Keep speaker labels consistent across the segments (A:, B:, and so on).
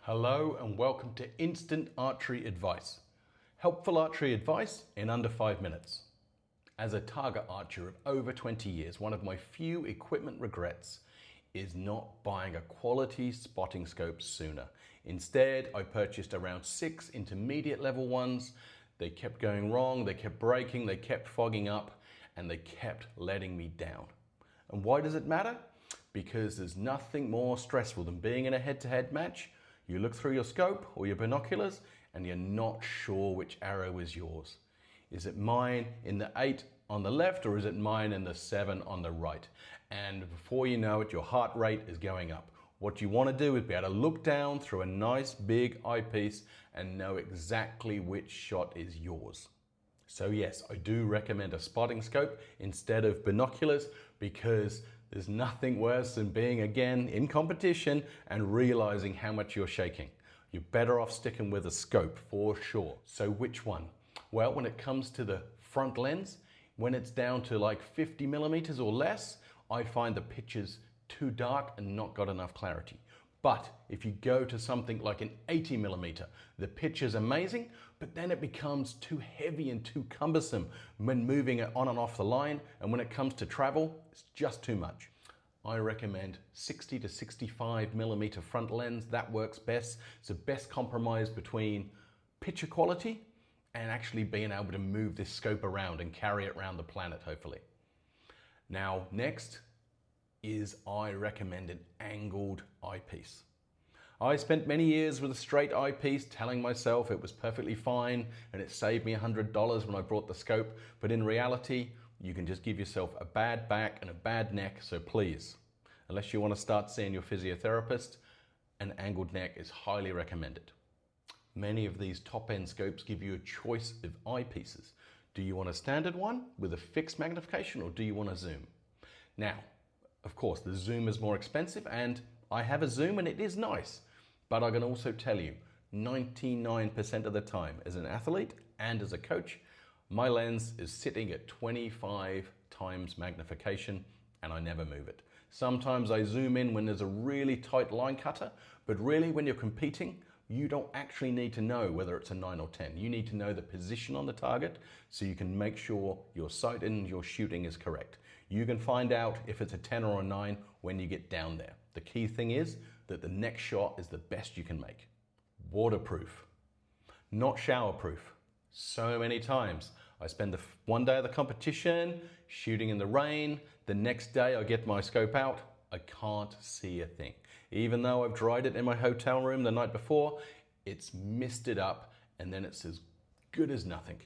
A: Hello and welcome to Instant Archery Advice. Helpful archery advice in under 5 minutes. As a target archer of over 20 years, one of my few equipment regrets is not buying a quality spotting scope sooner. Instead, I purchased around 6 intermediate level ones. They kept going wrong, they kept breaking, they kept fogging up, and they kept letting me down. And why does it matter? Because there's nothing more stressful than being in a head-to-head match. You look through your scope or your binoculars and you're not sure which arrow is yours. Is it mine in the 8 on the left or is it mine in the 7 on the right? And before you know it, your heart rate is going up. What you want to do is be able to look down through a nice big eyepiece and know exactly which shot is yours. So yes, I do recommend a spotting scope instead of binoculars because there's nothing worse than being again in competition and realizing how much you're shaking. You're better off sticking with a scope for sure. So which one? Well, when it comes to the front lens, when it's down to like 50 millimeters or less, I find the pictures too dark and not got enough clarity. But if you go to something like an 80 millimeter, the picture's amazing, but then it becomes too heavy and too cumbersome when moving it on and off the line. And when it comes to travel, it's just too much. I recommend 60 to 65 millimeter front lens. That works best. It's the best compromise between picture quality and actually being able to move this scope around and carry it around the planet, hopefully. Now, next is I recommend an angled eyepiece. I spent many years with a straight eyepiece telling myself it was perfectly fine and it saved me $100 when I brought the scope, but in reality, you can just give yourself a bad back and a bad neck, so please, unless you want to start seeing your physiotherapist, an angled neck is highly recommended. Many of these top-end scopes give you a choice of eyepieces. Do you want a standard one with a fixed magnification or do you want a zoom? Now, of course, the zoom is more expensive and I have a zoom and it is nice, but I can also tell you 99% of the time as an athlete and as a coach, my lens is sitting at 25 times magnification and I never move it. Sometimes I zoom in when there's a really tight line cutter, but really when you're competing, you don't actually need to know whether it's a 9 or 10. You need to know the position on the target so you can make sure your sight and your shooting is correct. You can find out if it's a 10 or a 9 when you get down there. The key thing is that the next shot is the best you can make. Waterproof, not showerproof. So many times I spend one day of the competition shooting in the rain. The next day I get my scope out. I can't see a thing. Even though I've dried it in my hotel room the night before, it's misted up and then it's as good as nothing.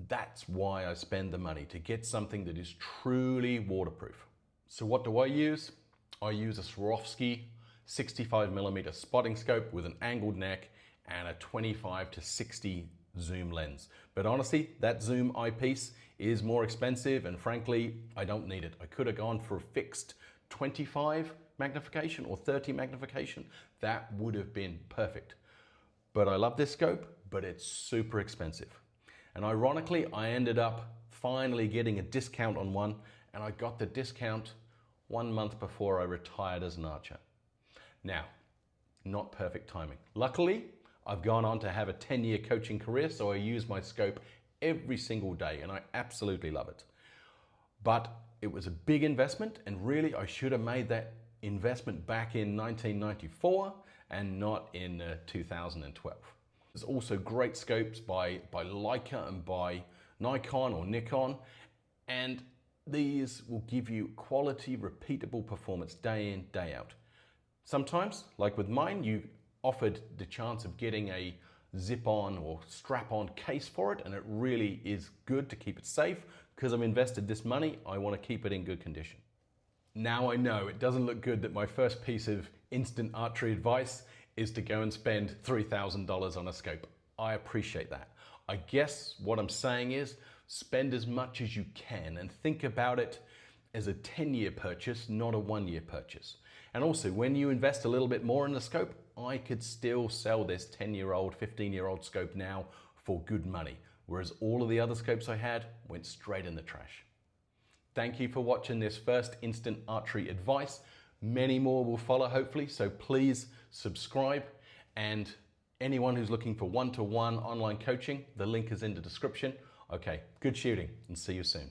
A: That's why I spend the money, to get something that is truly waterproof. So what do I use? I use a Swarovski 65 millimeter spotting scope with an angled neck and a 25 to 60 zoom lens. But honestly, that zoom eyepiece is more expensive and frankly, I don't need it. I could have gone for a fixed 25 magnification or 30 magnification. That would have been perfect. But I love this scope, but it's super expensive. And ironically, I ended up finally getting a discount on one and I got the discount 1 month before I retired as an archer. Now, not perfect timing. Luckily, I've gone on to have a 10-year coaching career, so I use my scope every single day and I absolutely love it. But it was a big investment and really I should have made that investment back in 1994 and not in 2012. There's also great scopes by Leica and by Nikon or Nikon, and these will give you quality, repeatable performance day in, day out. Sometimes, like with mine, you offered the chance of getting a zip-on or strap-on case for it, and it really is good to keep it safe. Because I've invested this money, I want to keep it in good condition. Now I know it doesn't look good that my first piece of instant archery advice is to go and spend $3,000 on a scope. I appreciate that. I guess what I'm saying is spend as much as you can and think about it as a 10-year purchase, not a 1-year purchase. And also when you invest a little bit more in the scope, I could still sell this 10-year-old, 15-year-old scope now for good money, whereas all of the other scopes I had went straight in the trash. Thank you for watching this first instant archery advice. Many more will follow hopefully, so please subscribe And anyone who's looking for one-to-one online coaching, the link is in the description. Okay, good shooting and see you soon.